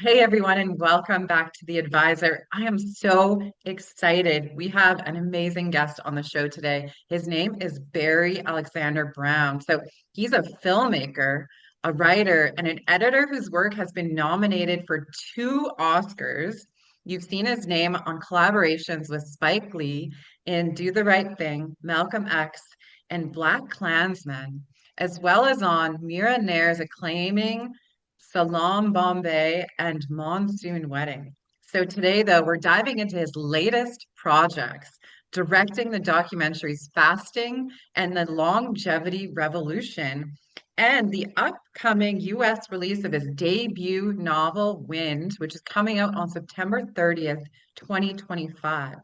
Hey everyone, and welcome back to The Advisor. I am so excited. We have an amazing guest on the show today. His name is Barry Alexander Brown. So he's a filmmaker, a writer, and an editor whose work has been nominated for two Oscars. You've seen his name on collaborations with Spike Lee in Do the Right Thing, Malcolm X, and Black Klansman, as well as on Mira Nair's acclaiming Salam Bombay, and Monsoon Wedding. So today, though, we're diving into his latest projects, directing the documentaries Fasting and the Longevity Revolution, and the upcoming US release of his debut novel, Wind, which is coming out on September 30th, 2025.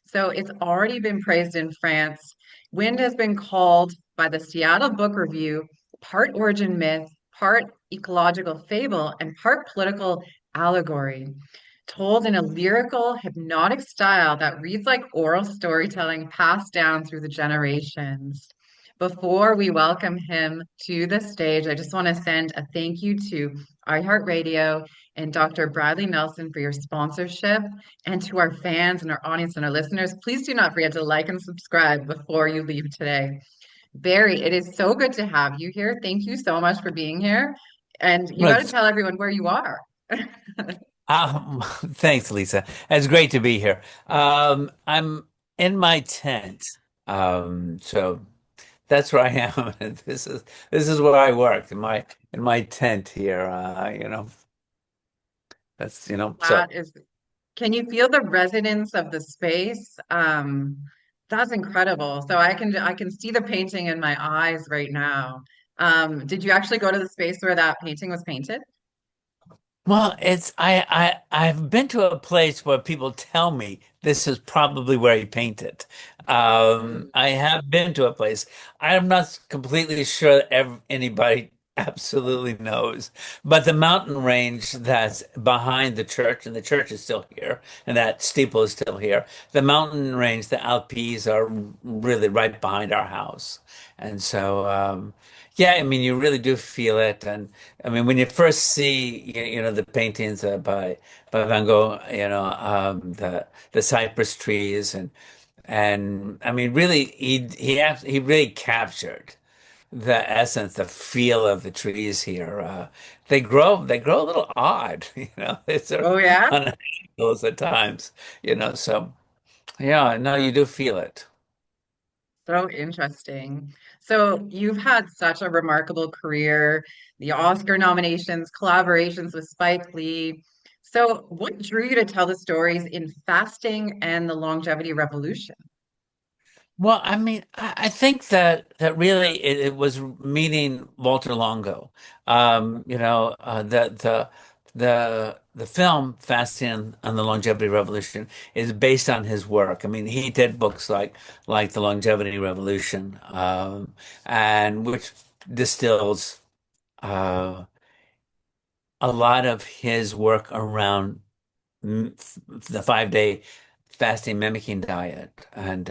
So it's already been praised in France. Wind has been called by the Seattle Book Review part origin myth, part ecological fable, and part political allegory, told in a lyrical, hypnotic style that reads like oral storytelling passed down through the generations. Before we welcome him to the stage, I just want to send a thank you to iHeartRadio and Dr. Bradley Nelson for your sponsorship. And to our fans and our audience and our listeners, please do not forget to like and subscribe before you leave today. Barry, it is so good to have you here. Thank you so much for being here. And you got to Look, tell everyone where you are. thanks, Lisa. It's great to be here. I'm in my tent, so that's where I am. This is where I work in my tent here. That's so. That is, can you feel the resonance of the space? That's incredible. So I can see the painting in my eyes right now. Did you actually go to the space where that painting was painted? Well, it's I've been to a place where people tell me this is probably where he painted. Mm. I have been to a place. I'm not completely sure anybody absolutely knows, but the mountain range that's behind the church, and the church is still here, and that steeple is still here. The mountain range, the Alpes, are really right behind our house, and so. Yeah, I mean, you really do feel it, and I mean, when you first see, the paintings by Van Gogh, the cypress trees, and I mean, really, he really captured the essence, the feel of the trees here. They grow a little odd, It's sort of Oh yeah. on angles at times, So yeah, no, you do feel it. So interesting. So you've had such a remarkable career, the Oscar nominations, collaborations with Spike Lee. So what drew you to tell the stories in Fasting and the Longevity Revolution? Well, I mean, I think that really it was meeting Walter Longo. The film Fasting and the Longevity Revolution is based on his work. I mean, he did books like The Longevity Revolution, and which distills uh, a lot of his work around the 5 day fasting mimicking diet, and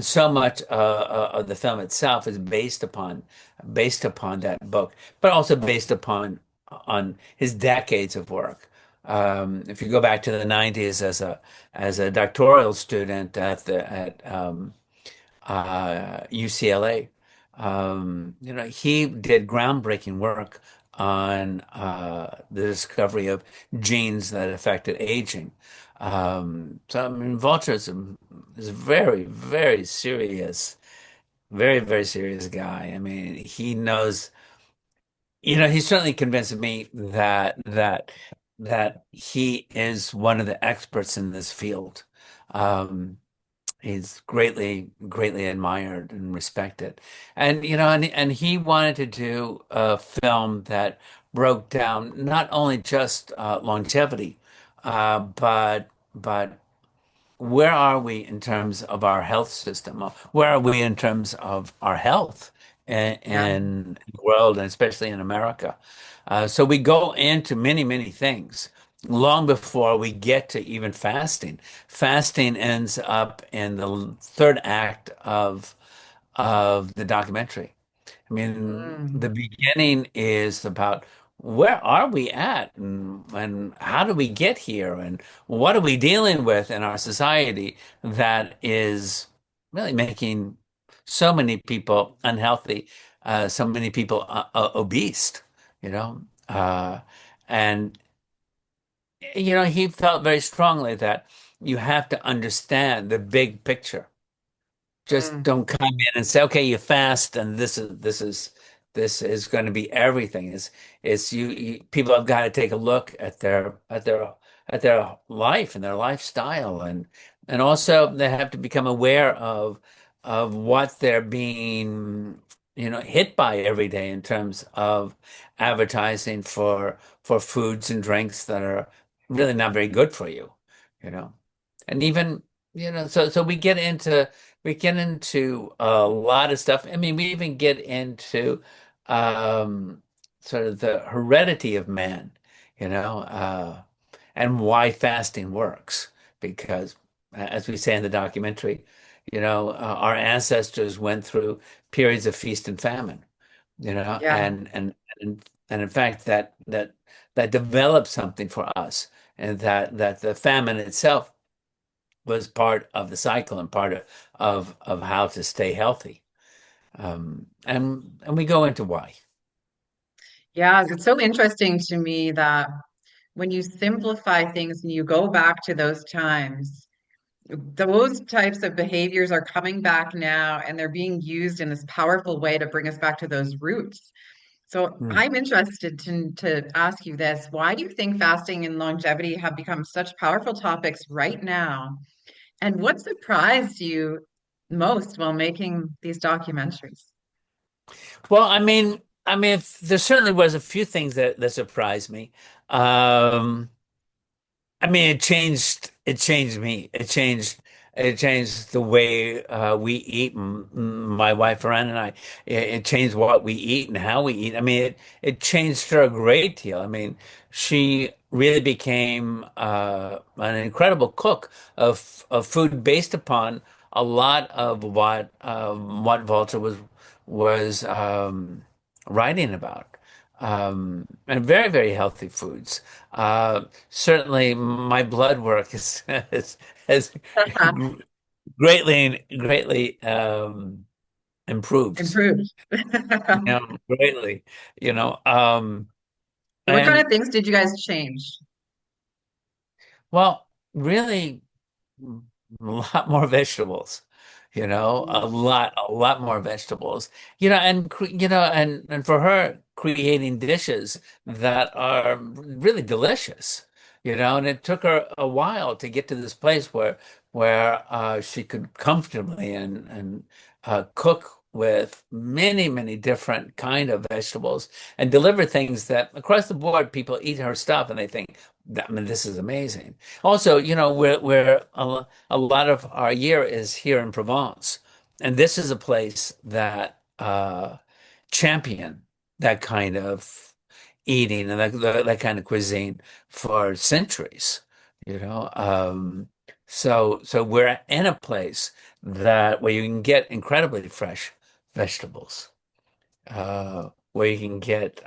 so much of the film itself is based upon that book, but also based upon on his decades of work. If you go back to the 90s as a doctoral student at UCLA. He did groundbreaking work on the discovery of genes that affected aging. So, I mean, Vulture is a very, very serious, very, very serious guy. I mean, he knows, he certainly convinced me that he is one of the experts in this field. Um, He's greatly, greatly admired and respected. And he wanted to do a film that broke down not only just longevity, but where are we in terms of our health system? Where are we in terms of our health Yeah. in the world, and especially in America? So we go into many, many things long before we get to even fasting. Fasting ends up in the third act of the documentary. I mean, the Mm. beginning is about where are we at, and how do we get here, and what are we dealing with in our society that is really making so many people unhealthy, so many people obese, you know? And he felt very strongly that you have to understand the big picture. Just Mm, don't come in and say, okay, you fast, and this is going to be everything. It's people have got to take a look at their life and their lifestyle, and also they have to become aware of what they're being hit by every day in terms of advertising for foods and drinks that are really not very good for you, you know. And even so we get into a lot of stuff. I mean, we even get into um, sort of the heredity of man, and why fasting works. Because, as we say in the documentary, our ancestors went through periods of feast and famine, yeah. and in fact, that developed something for us, and that the famine itself was part of the cycle and part of how to stay healthy. And we go into why. Yeah, it's so interesting to me that when you simplify things and you go back to those times, those types of behaviors are coming back now and they're being used in this powerful way to bring us back to those roots. So Hmm. I'm interested to ask you this. Why do you think fasting and longevity have become such powerful topics right now? And what surprised you most while making these documentaries? Well, I mean, there certainly was a few things that surprised me. Um, I mean, it changed me. It changed the way we eat. My wife, Fran, and I. It changed what we eat and how we eat. I mean, it changed her a great deal. I mean, she really became an incredible cook of food based upon a lot of what Walter was writing about. And very, very healthy foods. Certainly, my blood work has greatly improved. Improved. Greatly. You know, What kind and of things did you guys change? well, really. A lot more vegetables, a lot more vegetables, and for her creating dishes that are really delicious, and it took her a while to get to this place where she could comfortably and cook with many, many different kind of vegetables and deliver things that across the board people eat her stuff and they think, I mean, this is amazing. Also, we're a lot of our year is here in Provence, and this is a place that champion that kind of eating and that kind of cuisine for centuries. You know, so we're in a place that where you can get incredibly fresh vegetables, where you can get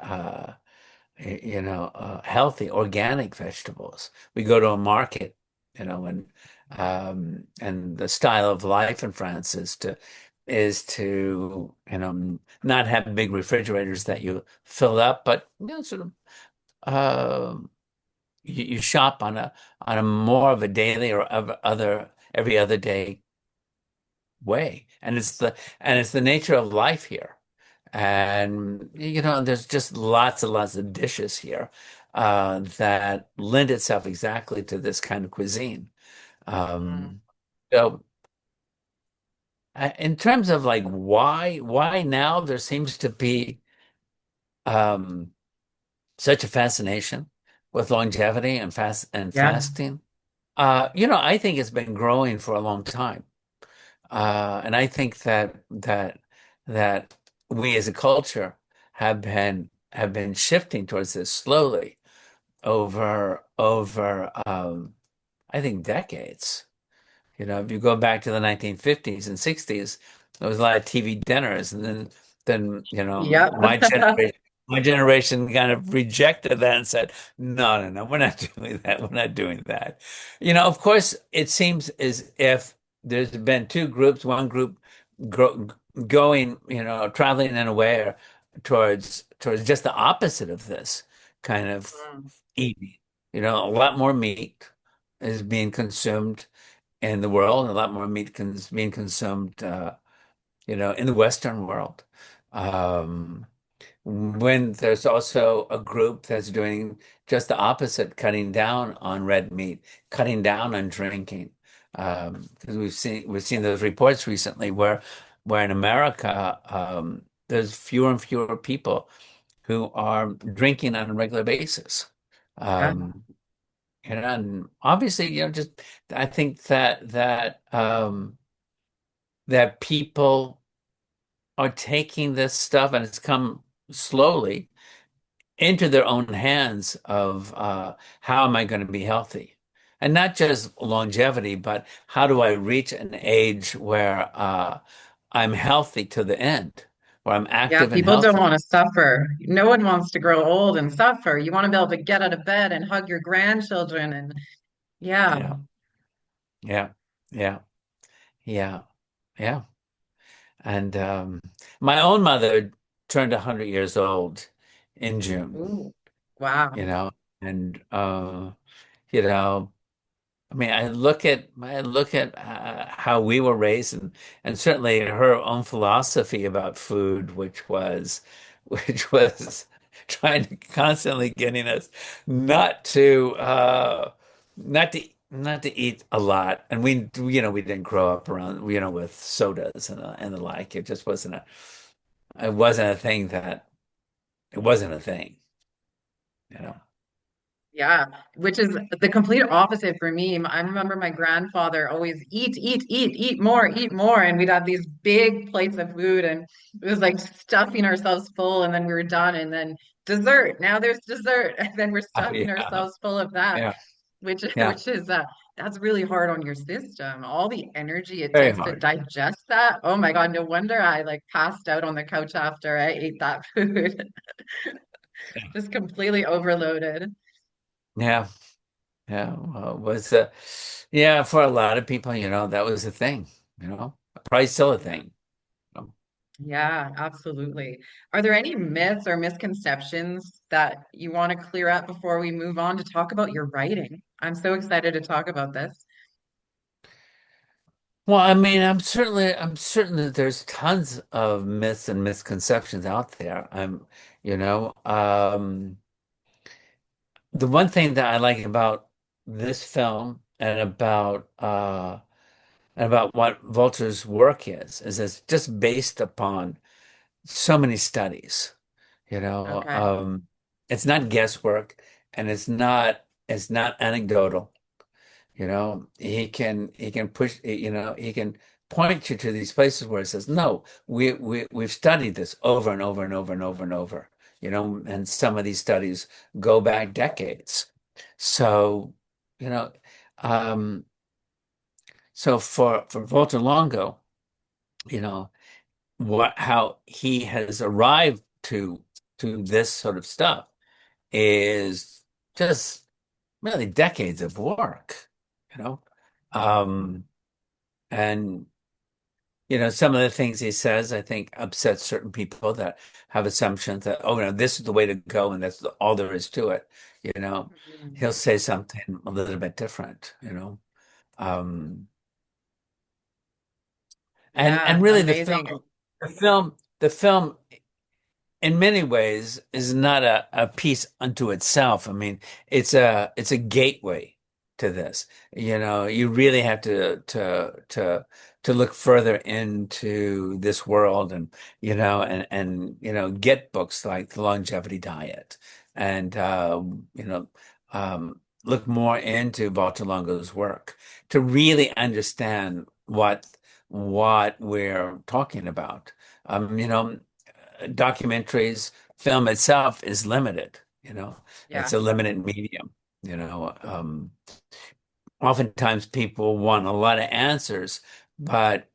healthy organic vegetables. We go to a market, and the style of life in France is to not have big refrigerators that you fill up, but sort of you shop on a more of a daily or every other day way, and it's the nature of life here. And there's just lots and lots of dishes here that lend itself exactly to this kind of cuisine. Mm, Um, so, in terms of like why now there seems to be um, such a fascination with longevity and yeah. fasting. I think it's been growing for a long time. And I think that we as a culture have been shifting towards this slowly over I think decades. If you go back to the 1950s and 60s, there was a lot of TV dinners, and then Yep. my generation. my generation kind of rejected that and said, no, no, no, we're not doing that. We're not doing that. Of course, it seems as if there's been two groups, one group gro going, traveling in a way towards just the opposite of this kind of Mm. eating. A lot more meat is being consumed in the world, and a lot more meat being consumed, in the Western world. Um, when there's also a group that's doing just the opposite, cutting down on red meat, cutting down on drinking. Because we've seen those reports recently where in America there's fewer and fewer people who are drinking on a regular basis. Yeah. Um, and obviously, just I think that people are taking this stuff, and it's come slowly into their own hands of how am I going to be healthy? And not just longevity, but how do I reach an age where I'm healthy to the end, where I'm Yeah, active and people don't healthy? want to suffer. No one wants to grow old and suffer. You want to be able to get out of bed and hug your grandchildren and yeah. Yeah, yeah, yeah, yeah, yeah. And my own mother turned 100 years old in June, Ooh. Wow. you know, and you know, I mean, I look at how we were raised, and certainly her own philosophy about food, which was trying to constantly getting us not to not to eat a lot, and we didn't grow up around with sodas and the like. It wasn't a thing that it wasn't a thing, you know. Yeah, which is the complete opposite for me. I remember my grandfather always eat, eat, eat, eat more. And we'd have these big plates of food and it was like stuffing ourselves full and then we were done. And then dessert. Now there's dessert. And then we're Oh, stuffing yeah, ourselves full of that, yeah, which yeah, which is that's really hard on your system. All the energy it very takes to hard. digest that. Oh my God, no wonder I like passed out on the couch after I ate that food. Just completely overloaded. Yeah. Yeah, well, yeah, for a lot of people, that was a thing, probably still a Yeah. thing. Um, Yeah, absolutely. Are there any myths or misconceptions that you want to clear up before we move on to talk about your writing? I'm so excited to talk about this. Well, I mean, I'm certain that there's tons of myths and misconceptions out there. You know, the one thing that I like about this film and about what Volter's work is it's just based upon so many studies. You know, Okay. um, it's not guesswork, and it's not anecdotal. He can push. He can point you to these places where it says, "No, we've studied this over and over and over and over and over." And some of these studies go back decades. So, you know, um, so for Walter Longo, you know, how he has arrived to this sort of stuff is just really decades of work, you know. Um, and some of the things he says, I think, upset certain people that have assumptions that, oh, no, this is the way to go, and that's all there is to it. You know, Mhm. he'll say something a little bit different. Um, and Yeah, really, the amazing. film, the film in many ways is not a piece unto itself. I mean, it's a gateway to this. You really have to look further into this world and get books like The Longevity Diet and look more into Bartolongo's work to really understand what we're talking about. Documentaries, film itself is limited, it's Yeah. a limited medium, oftentimes people want a lot of answers, but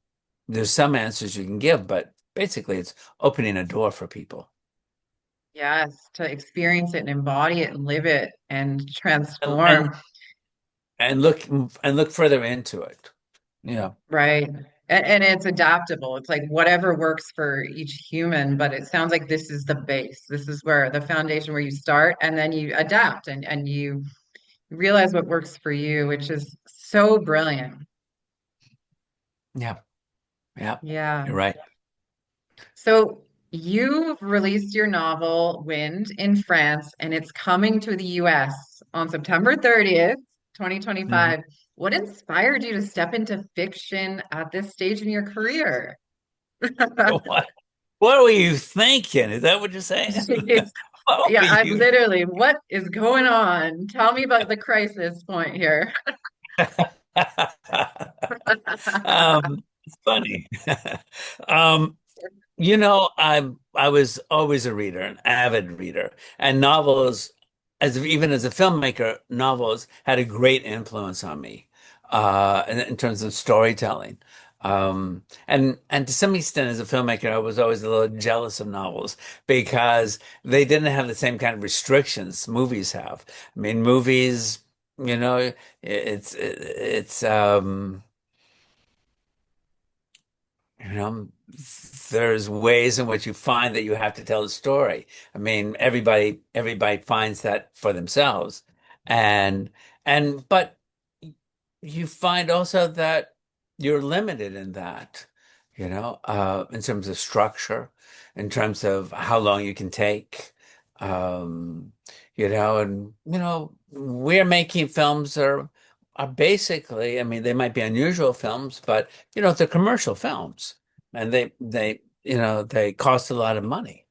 there's some answers you can give, but basically it's opening a door for people. Yes, to experience it and embody it and live it and and transform. and, and look further into it. Yeah. Right. And it's adaptable. It's like whatever works for each human, but it sounds like this is the base. This is where the foundation where you start and then you adapt and you realize what works for you, which is so brilliant. Yeah. Yeah. Yeah. You're right. So you've released your novel Wind in France and it's coming to the US on September 30th, Mhm. 2025. What inspired you to step into fiction at this stage in your career? What were you thinking? Is that what you're saying? What Yeah, were I'm you? literally, what is going on? Tell me about the crisis point here. It's funny. Um, I was always a reader, an avid reader, and novels, even as a filmmaker, novels had a great influence on me, in terms of storytelling. And to some extent, as a filmmaker, I was always a little jealous of novels because they didn't have the same kind of restrictions movies have. I mean, movies, it's you know, there's ways in which you find that you have to tell the story. I mean, everybody finds that for themselves. And but you find also that you're limited in that, in terms of structure, in terms of how long you can take. Um, and we're making films are basically, I mean, they might be unusual films, but they're commercial films, and they cost a lot of money,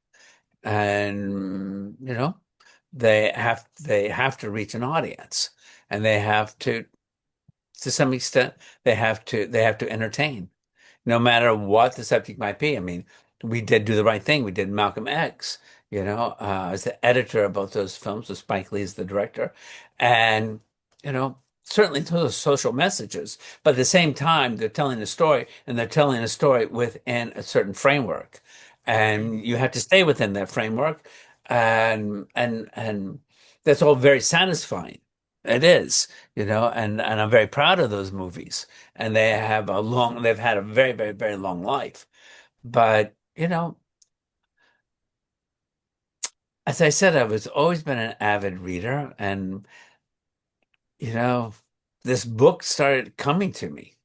and they have to reach an audience, and they have to some extent, they have to entertain, no matter what the subject might be. I mean, we did Do the Right Thing. We did Malcolm X. I was the editor of both those films with Spike Lee as the director, and certainly those are social messages. But at the same time, they're telling a story, and they're telling a story within a certain framework, and you have to stay within that framework, and that's all very satisfying. It is, and I'm very proud of those movies, and they've had a very, very, very long life. But, as I said, I've always been an avid reader, and, you know, this book started coming to me.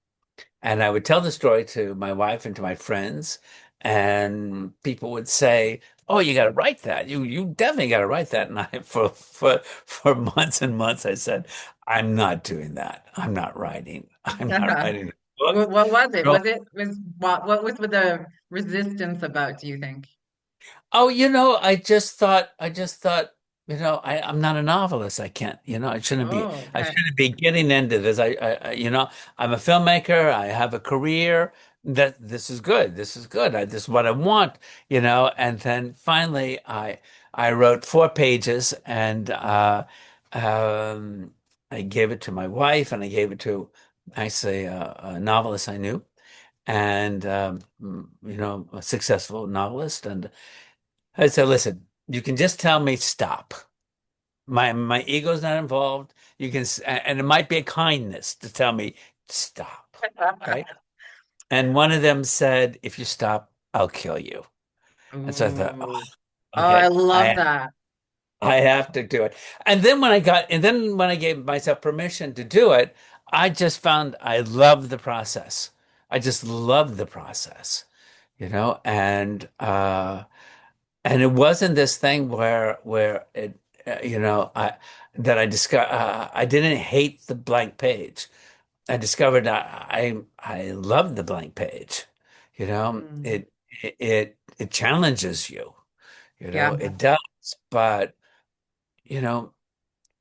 And I would tell the story to my wife and to my friends, and people would say, "Oh, you got to write that. You definitely got to write that." And I, for months and months, I said, "I'm not doing that. I'm not writing. I'm not writing a book." What was it? No. What was with the resistance about, do you think? Oh, I just thought, I'm not a novelist. I can't, Oh, I okay. shouldn't be getting into this. I'm a filmmaker. I have a career. That this is good. This is good. This is what I want, And then finally, I wrote 4 pages, and um, I gave it to my wife, and I gave it to actually a novelist I knew, and a successful novelist, and I said, listen, you can just tell me stop. My ego's not involved. And it might be a kindness to tell me stop. Right. And one of them said, if you stop, I'll kill you. And so I thought, oh, Ooh. Oh, I okay, love I that. I have to do it. And then when I gave myself permission to do it, I just found I love the process. I just love the process, and it wasn't this thing where it I that I discovered I didn't hate the blank page. I discovered I love the blank page. Mm. It challenges you. Yeah. It does, but you know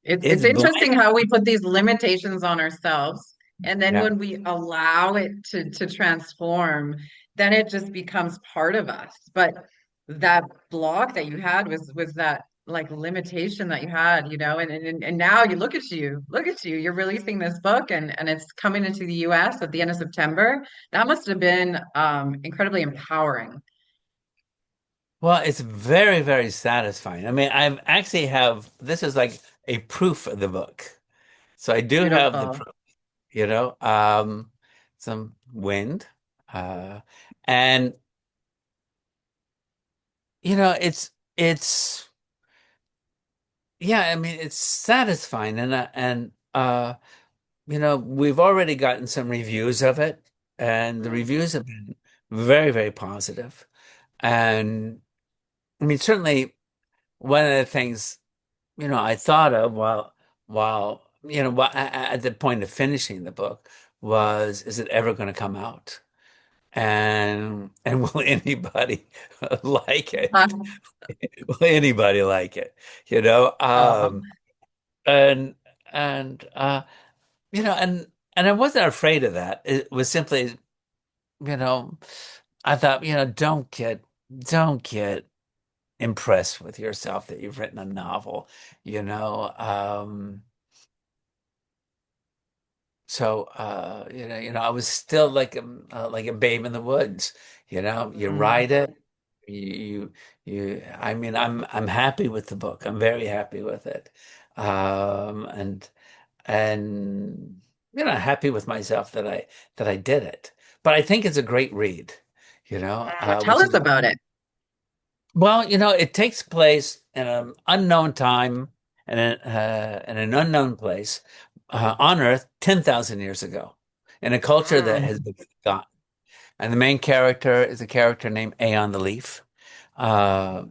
It's it's blank. interesting how we put these limitations on ourselves, and then Yeah. when we allow it to transform, then it just becomes part of us. But that block that you had was that like limitation that you had, and now you look at you, you're releasing this book and it's coming into the US at the end of September. That must have been incredibly empowering. Well, it's very, very satisfying. I mean, I actually have this is like a proof of the book. So I do have the Beautiful. proof, you know, some wind, uh, and it's yeah. I mean, it's satisfying, and we've already gotten some reviews of it, and the Mm. reviews have been very, very positive. And I mean, certainly one of the things I thought of at the point of finishing the book was, is it ever going to come out? And will anybody like it? Will anybody like it? You know, Oh, and and you know, and I wasn't afraid of that. It was simply, you know, I thought, don't get impressed with yourself that you've written a novel, you know. I was still like a babe in the woods. You mm. write it, I mean, I'm happy with the book. I'm very happy with it. And happy with myself that I did it. But I think it's a great read, Tell which us is about it. well, it takes place in an unknown time and in an unknown place on Earth 10,000 years ago, in a culture that has Mm. been forgotten. And the main character is a character named Aeon the Leaf.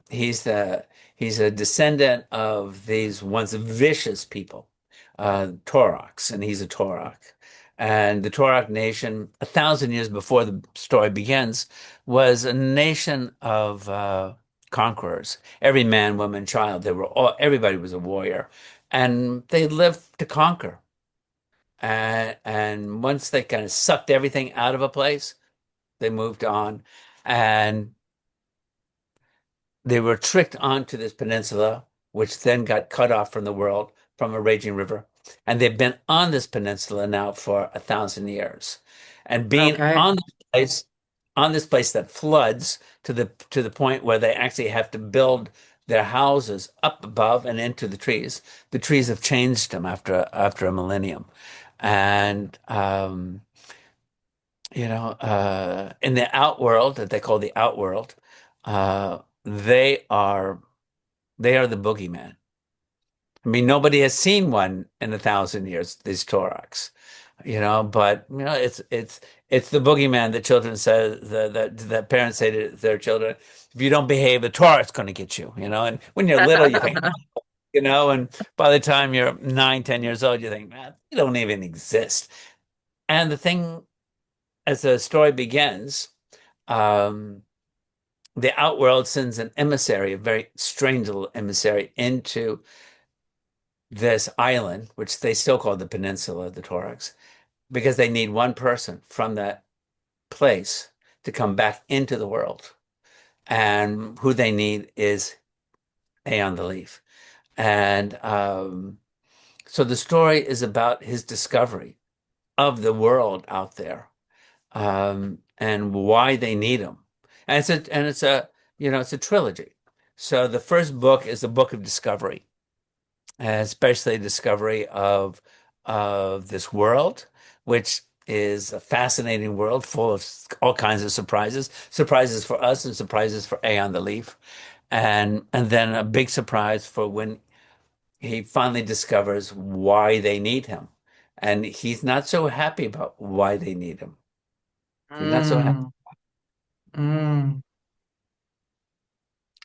He's a descendant of these once vicious people, Toroks, and he's a Torok. And the Torok nation, 1,000 years before the story begins, was a nation of conquerors. Every man, woman, child, everybody was a warrior, and they lived to conquer. And once they kind of sucked everything out of a place, they moved on, and they were tricked onto this peninsula, which then got cut off from the world from a raging river. And they've been on this peninsula now for 1,000 years. And being Okay. on this place that floods to the point where they actually have to build their houses up above and into the trees. The trees have changed them after a millennium. And in the outworld that they call the outworld, they are the boogeyman. I mean, nobody has seen one in 1,000 years, these Toraks, but it's the boogeyman that children say that parents say to their children, if you don't behave, the Torak's going to get you, and when you're little, you think, and by the time you're 9, 10 years old, you think, man, you don't even exist. And the thing, as the story begins, um, the outworld sends an emissary, a very strange little emissary, into this island, which they still call the peninsula, the Toraks, because they need one person from that place to come back into the world. And who they need is Aeon the Leaf. And so the story is about his discovery of the world out there, and why they need him. And it's a trilogy. So the first book is a book of discovery, especially discovery of this world, which is a fascinating world full of all kinds of surprises for us and surprises for Aeon the Leaf, and then a big surprise for when he finally discovers why they need him, and he's not so happy about why they need him. He's not so happy. Mm. Mm.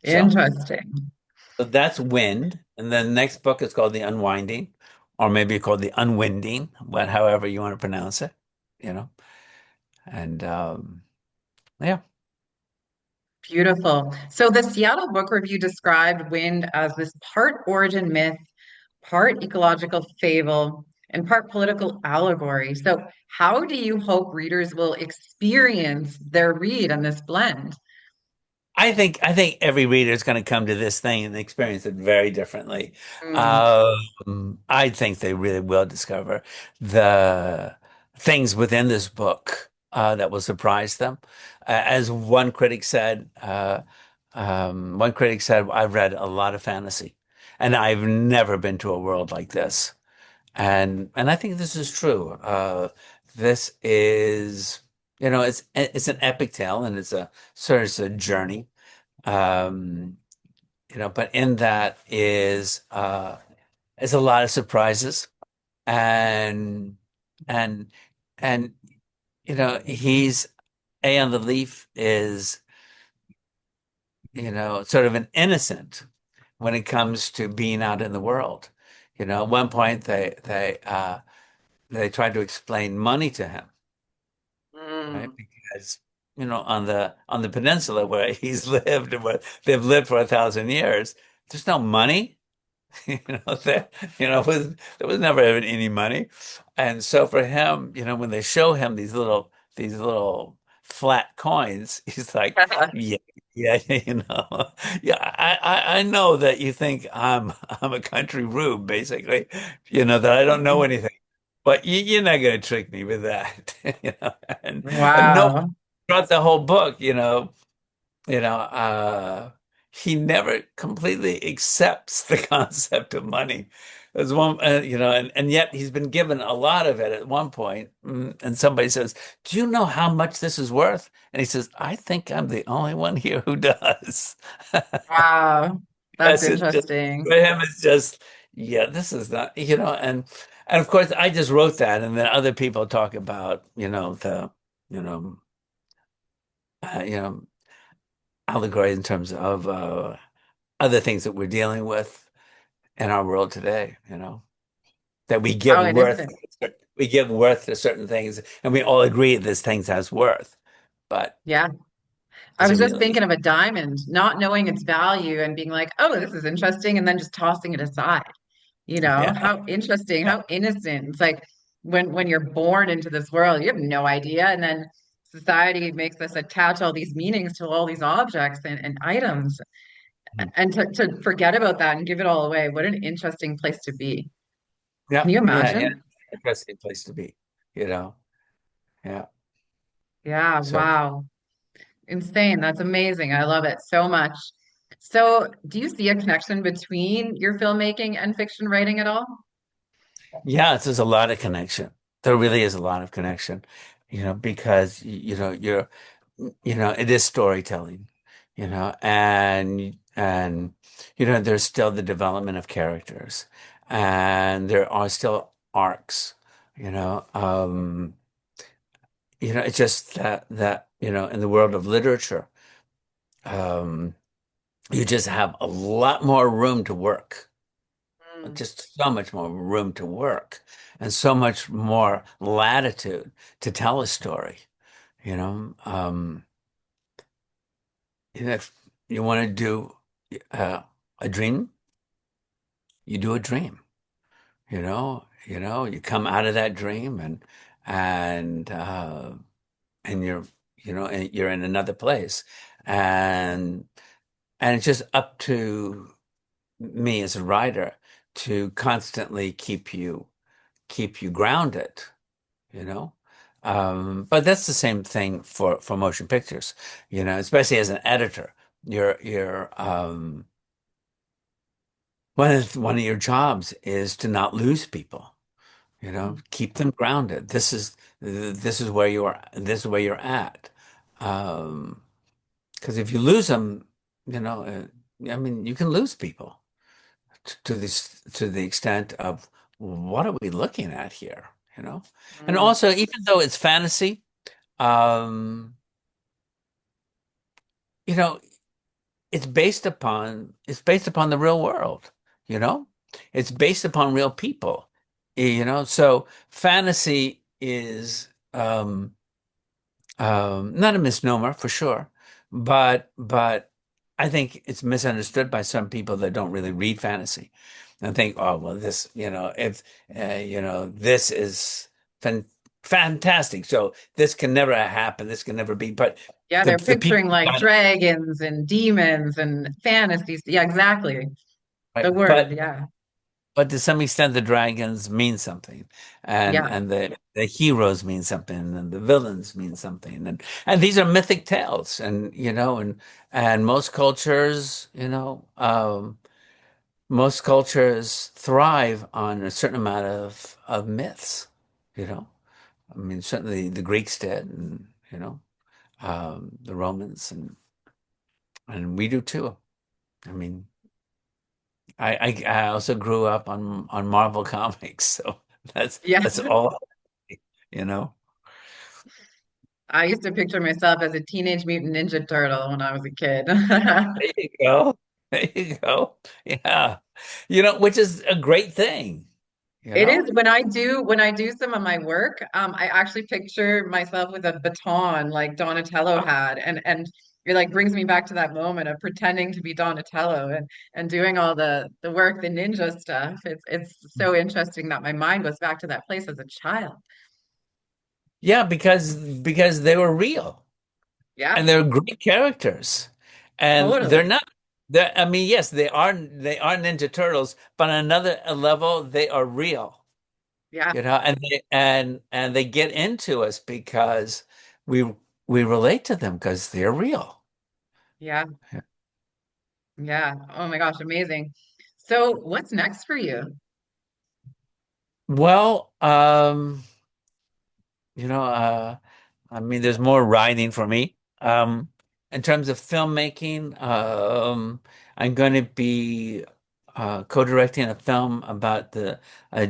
So, Interesting. so that's Wind, and then the next book is called The Unwinding, or maybe called The Unwinding, but however you want to pronounce it, you know. And yeah, Beautiful. So the Seattle Book Review described wind as this part origin myth, part ecological fable, and part political allegory. So how do you hope readers will experience their read on this blend? I think every reader is going to come to this thing and experience it very differently. Mm. I think they really will discover the things within this book that will surprise them. As one critic said, One critic said, I've read a lot of fantasy, and I've never been to a world like this. And I think this is true. This is, it's an epic tale, and it's a sort of a journey. Um, but in that is a lot of surprises, and and and he's Aeon the Leaf is sort of an innocent when it comes to being out in the world. At one point they tried to explain money to him, right? Mm. Because on the peninsula where he's lived and where they've lived for 1,000 years, there's no money. There was never any money. And so for him, when they show him these little flat coins, he's like, yeah, yeah, yeah, I know that you think I'm a country rube, basically, that I don't know anything. But you're not going to trick me with that, and no, Wow. throughout the whole book, you know, uh, he never completely accepts the concept of money. There's one, and yet he's been given a lot of it at one point. And somebody says, "Do you know how much this is worth?" And he says, "I think I'm the only one here who does." Wow. That's Yes, it's just interesting. for him. It's just, yeah, this is not, and of course, I just wrote that, and then other people talk about, you know, uh, you know, allegory in terms of other things that we're dealing with in our world today, that How innocent. we give worth to certain things, and we all agree this thing has worth, but Yeah. I is it was just really? thinking of a diamond, not knowing its value and being like, oh, this is interesting, and then just tossing it aside. Yeah, How interesting, yeah. how innocent. It's like when you're born into this world, you have no idea. And then society makes us attach all these meanings to all these objects and items. Mhm. And to forget about that and give it all away, what an interesting place to be. Can Yeah, you yeah, yeah. imagine? Interesting place to be, you know. Yeah. Yeah, So wow. Insane. That's amazing. I love it so much. So, do you see a connection between your filmmaking and fiction writing at all? yeah, there's a lot of connection. There really is a lot of connection, because it is storytelling, and there's still the development of characters, and there are still arcs, you know. It's just that in the world of literature, um, you just have a lot more room to work, Mm. just so much more room to work, and so much more latitude to tell a story. You know, if you want to do uh, a dream, you do a dream. You come out of that dream, and and you're in another place, and it's just up to me as a writer to constantly keep you grounded, you know. But that's the same thing for motion pictures, especially as an editor. You're one of your jobs is to not lose people, keep them grounded. This is where you are. This is where you're at. Um, because if you lose them, I mean, you can lose people to the extent of what are we looking at here, And Mm. also, even though it's fantasy, um, you know, it's based upon the real world, you know? It's based upon real people, So fantasy is not a misnomer for sure, but I think it's misunderstood by some people that don't really read fantasy and think, oh well, this if this is fan fantastic, so this can never happen, this can never be. But Yeah, the they're the people picturing who've like done it, dragons and demons and fantasies. Yeah, exactly. The right? word, But yeah. but to some extent the dragons mean something, Yeah. and the heroes mean something, and the villains mean something, and these are mythic tales, and and most cultures, most cultures thrive on a certain amount of myths, you know. I mean, certainly the Greeks did, and the Romans, and we do too. I mean, I also grew up on Marvel comics, so Yeah. that's all, you know. I used to picture myself as a Teenage Mutant Ninja Turtle when I was a kid. There you go. There you go. Yeah. Which is a great thing, you It is know? when I do some of my work, I actually picture myself with a baton like Donatello had, and it like brings me back to that moment of pretending to be Donatello and doing all the work, the ninja stuff. It's so interesting that my mind goes back to that place as a child. Yeah, because they were real. Yeah, And they're great characters. And they're totally. not I mean, yes, they are Ninja Turtles, but on another level, they are real, Yeah, and they get into us because we we relate to them because they're real. yeah, yeah. Oh my gosh, amazing. So what's next for you? Well, you know, I mean, there's more writing for me. In terms of filmmaking, I'm going to be co-directing a film about a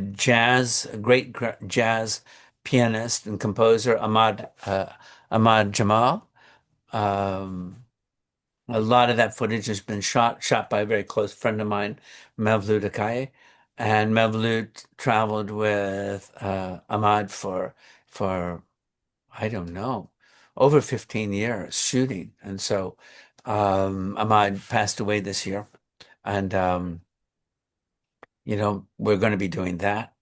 great jazz pianist and composer Ahmad Jamal. Um, a lot of that footage has been shot by a very close friend of mine, Mevlut Akaye, and Mevlut traveled with Ahmad for I don't know, over 15 years shooting. And so Ahmad passed away this year. And, we're going to be doing that.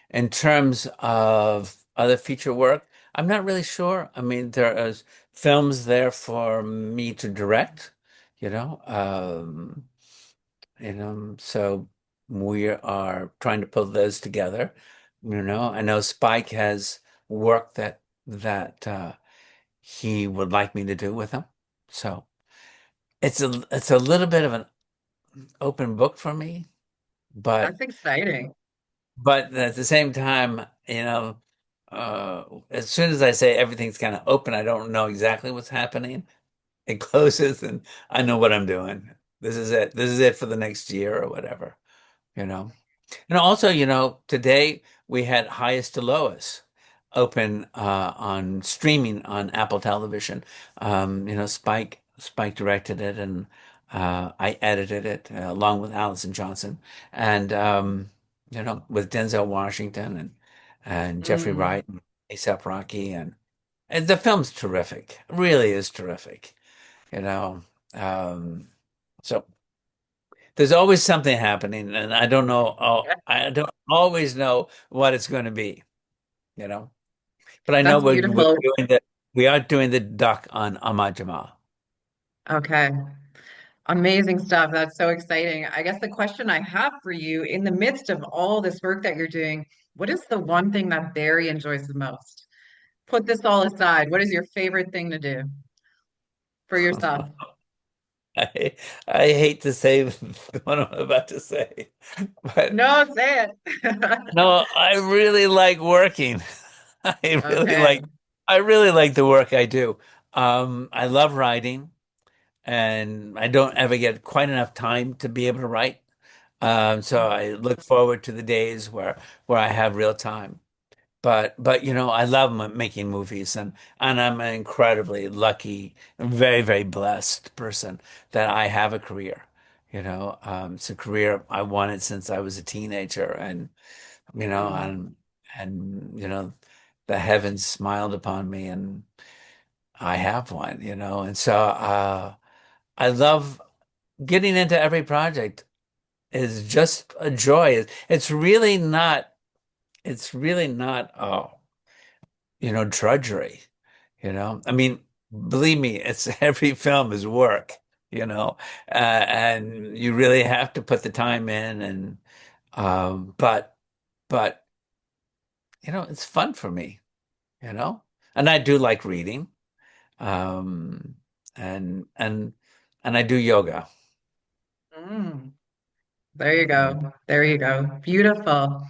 In terms of other feature work, I'm not really sure. I mean, there is films there for me to direct, you know. So we are trying to pull those together. I know Spike has work that he would like me to do with him. So it's a little bit of an open book for me, but That's exciting. but at the same time, as soon as I say everything's kind of open, I don't know exactly what's happening. It closes and I know what I'm doing. This is it. This is it for the next year or whatever, you know. And also, today we had Highest to Lowest open on streaming on Apple Television. Spike directed it, and I edited it along with Allison Johnson, and with Denzel Washington and Jeffrey Mm. Wright and A$AP Rocky, and the film's terrific. It really is terrific. You know, um, so. There's always something happening, and I don't know. I don't always know what it's going to be, you know. But I know That's we're beautiful. doing the we are doing the doc on Ahmad Jamal. Okay. Amazing stuff. That's so exciting. I guess the question I have for you, in the midst of all this work that you're doing, what is the one thing that Barry enjoys the most? Put this all aside. What is your favorite thing to do for yourself? I I hate to say what I'm about to say, but No, say it. no, I really like working. I really Okay. like I really like the work I do. I love writing, and I don't ever get quite enough time to be able to write. So I look forward to the days where I have real time. But I love making movies, and I'm an incredibly lucky, very very blessed person that I have a career. It's a career I wanted since I was a teenager, and you know, Mm. and and you know, the heavens smiled upon me, and I have one. And so I love getting into every project is just a joy. It's really not. It's really not. Oh. Drudgery, I mean, believe me, it's every film is work, and you really have to put the time in, and But but it's fun for me, you know, and I do like reading, um, and and and I do yoga. Mm, there you And go. There you go. Beautiful.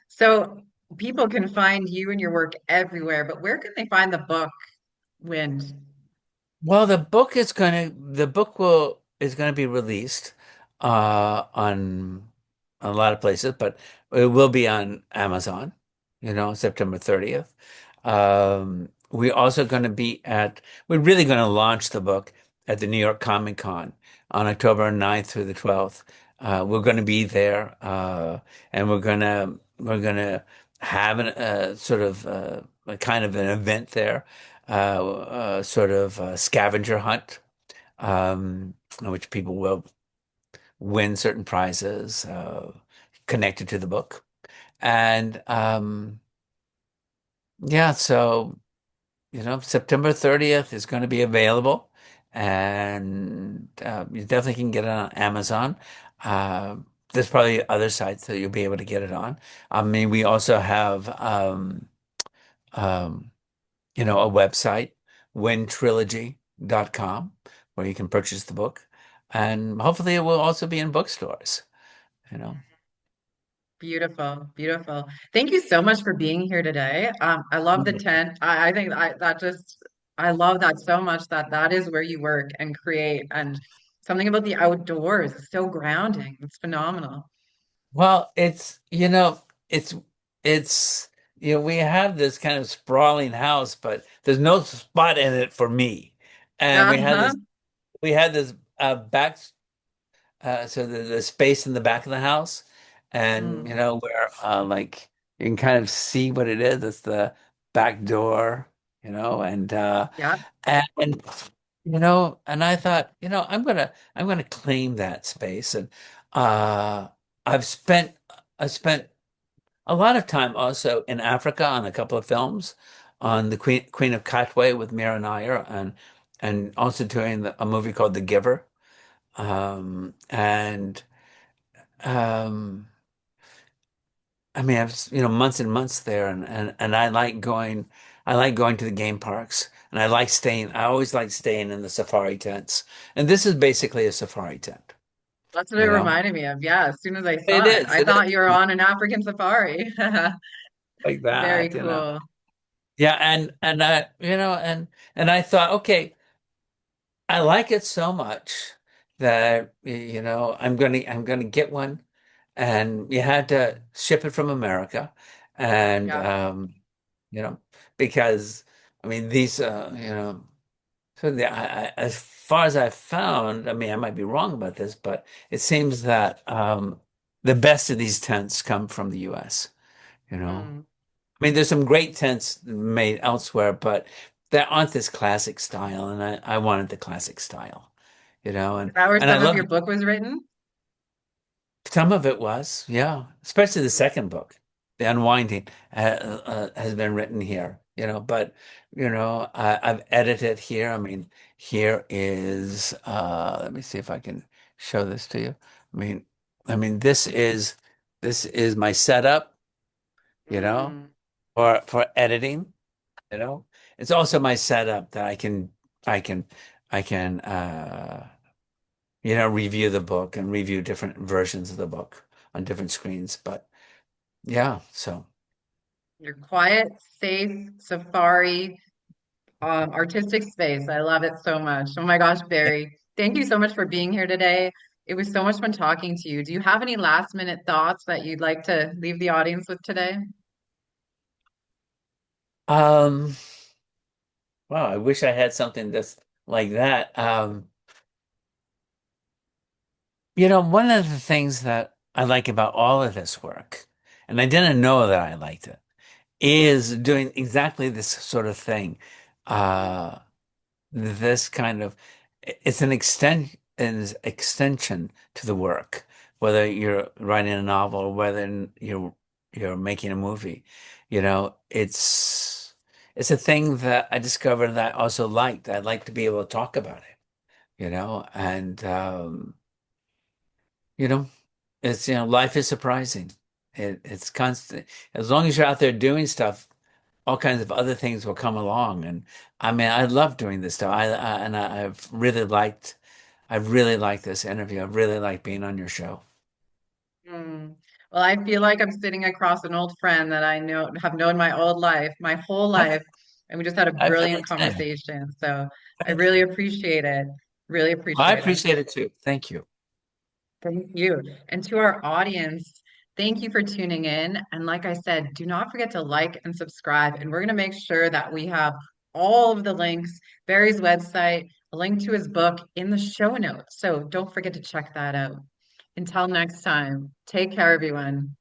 So people can find you and your work everywhere, but where can they find the book, Wind? well, the book will is gonna be released on a lot of places, but it will be on Amazon, September 30th. We also going to we're really going to launch the book at the New York Comic Con on October 9th through the 12th. We're going to be there, and we're gonna have a sort of a kind of an event there, sort of a scavenger hunt, in which people will win certain prizes connected to the book. And yeah, so September 30th is going to be available, and you definitely can get it on Amazon. Uh, there's probably other sites that you'll be able to get it on. I mean, we also have um, a website, wintrilogy.com, where you can purchase the book. And hopefully it will also be in bookstores, you know. Beautiful, beautiful. Thank you so much for being here today. I love the tent. I think I love that so much that that is where you work and create, and something about the outdoors is so grounding. It's phenomenal. Well, it's we have this kind of sprawling house, but there's no spot in it for me. And Uh-huh. we had this back so the space in the back of the house, and Mm, where like you can kind of see what it is. It's the back door, yeah. and and I thought, I'm gonna claim that space. And uh I've spent I spent a lot of time also in Africa on a couple of films, on the Queen of Katwe with Mira Nair, and also doing a movie called The Giver. And um I mean, I've months and months there, and I like going to the game parks, and I always like staying in the safari tents. And this is basically a safari tent, That's what it you know? reminded me of. Yeah, as soon as I It saw it, is, I it thought you were is on an African safari. like Very that. cool. Yeah, and I thought, okay, I like it so much that I'm gonna get one, and you had to ship it from America, and Yeah. you know, because I mean these so as far as I've found, I mean I might be wrong about this, but it seems that the best of these tents come from the US, you know. Mm. I mean, there's some great tents made elsewhere, but they aren't this classic style, and I wanted the classic style, Is that where and I some of love your book was written? some of it was, yeah, especially the Mm. second book, The Unwinding, has been written here, but I've edited here. I mean, here is let me see if I can show this to you. I mean, this is my setup, you know, Mm. for editing. You know, it's also my setup that I can, I can, review the book and review different versions of the book on different screens. But yeah, so Your quiet, safe safari, artistic space. I love it so much. Oh my gosh, Barry, thank you so much for being here today. It was so much fun talking to you. Do you have any last minute thoughts that you'd like to leave the audience with today? um, wow, I wish I had something that's like that. One of the things that I like about all of this work, and I didn't know that I liked it, is doing exactly this sort of thing. Mm. Uh, this kind of it's an extension to the work, whether you're writing a novel or whether you're making a movie. It's a thing that I discovered that I also liked. I'd like to be able to talk about it, and you know It's, life is surprising. It's constant. As long as you're out there doing stuff, all kinds of other things will come along. And I mean, I love doing this stuff. I've really liked this interview. I've really liked being on your show. Mm. Well, I feel like I'm sitting across an old friend that I know have known my old life, my whole I, life, and we just had a I feel brilliant the same. conversation. So I Thank really you. appreciate it. Really I appreciate it. appreciate it too. Thank you. Thank you. And to our audience, thank you for tuning in. And like I said, do not forget to like and subscribe. And we're going to make sure that we have all of the links, Barry's website, a link to his book in the show notes. So don't forget to check that out. Until next time, take care, everyone.